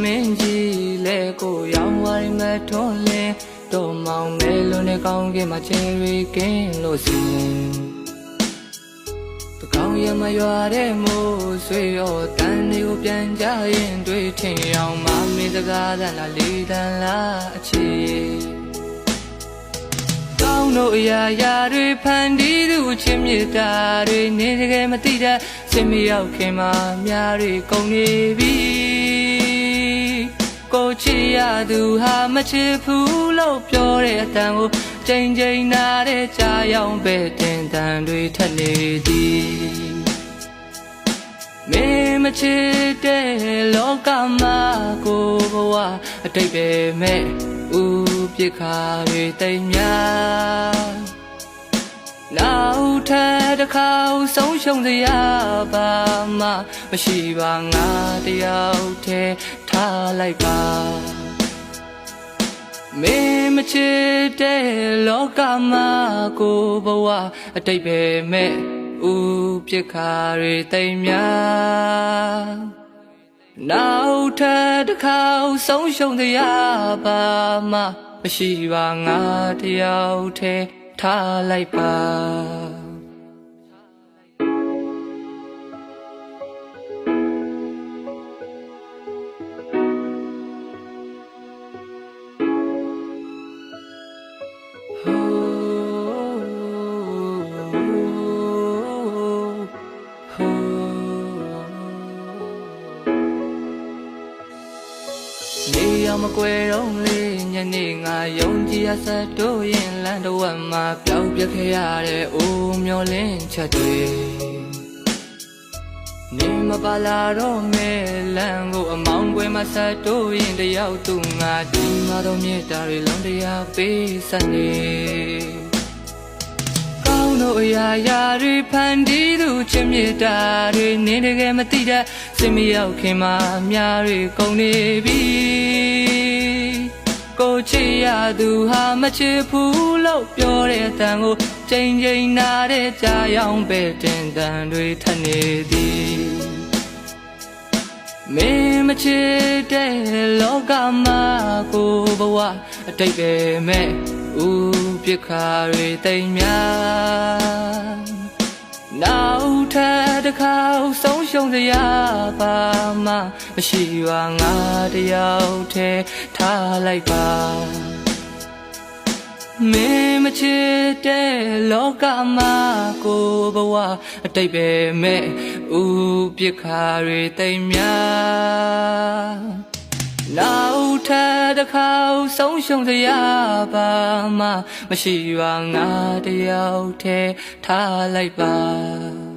မင်းကြီးလဲကိုရောင်ဝါရီမထွန်းလင်းတော့မောင်မဲလုံးနဲ့ကောင်းကင်မှာချင်ရီကင်းလို့စီတကောင်းရမရွာတဲ့မိုးဆွေရောတန်တွေကိုပြန်ကြရင်တွေ့ထင်အောင်မမင်းစကားသံလားလေးတန်လားအချီကောင်းတို့အရာတွေဖန်တီးသူချင်းမြတ်တာတွေနေတကယ်မသိတဲ့စင်မရောက်ခင်မှာများတွေကုန်နေပြီကိုချစ်ရသူဟာမချစ်ဘူးလို့ပြောတဲ့အတန်ကိုချိန်နာတဲ့ကြာရောက်ပဲတင်တန်တွေထက်နေသည်မင်းမချစ်တဲ့လောကမှာကိုဘဝအတိတ်ပဲမဲ့ဦးပြစ်ခါတွေတိမ်များနောက်ထပ်တစ်ခါဆုံးရှုံးစရာဘာမှမရှိပါငါတယောက်တည်းထားလိုက်ပါမင်းမချစ်တဲ့လောကမှာကိုဘဝအတိတ်ပဲမဲ့ဦးပြစ်ခါတွေတိမ်များနောက်ထပ်တစ်ခါဆုံးရှုံးစရာဘာမှမရှိပါငါတယောက်တည်းထားလိုက်ပါမကွယ်တော့လေညနေငါယုံကြည်ရဆက်တို့ရင်လမ်းတော်ဝမ်းမှာပျောက်ပြခဲ့ရတဲ့အိုးမျောလင်းချက်တွေနေမပါလာတော့မဲလမ်းကိုအမောင်းကွယ်မှာဆက်တို့ရင်တယောက်သူငါဒီမှာတော့မြေတာတွေလုံးတရားပေးဆက်နေကောင်းတို့အရာတွေဖန်တီးသူချင်းမြတ်တာတွေနေတကယ်မသိတဲ့စင်မရောက်ခင်မှာအများတွေကုန်နေပြီကိုချစ်ရသူဟာမချစ်ဘူးလို့ပြောတဲ့အတန်ကိုချိန်နာတဲ့ကြာရောက်ပဲတင်တန်တွေထက်နေသည်မင်းမချစ်တဲ့လောကမှာကိုဘဝအတိတ်ပဲမဲ့ဦးပြစ်ခါတွေတိမ်များနောက်ထပ်တစ်ခါဆုံးရှုံးစရာဘာမှမရှိပါငါတယောက်တည်းထားလိုက်ပါမင်းမချစ်တဲ့လောကမှာကိုဘဝအတိတ်ပဲမဲ့ဦးပြစ်ခါတွေတိမ်များနောက်ထပ်တစ်ခါဆုံးရှုံးစရာဘာမှမရှိပါငါတယောက်တည်းထားလိုက်ပါ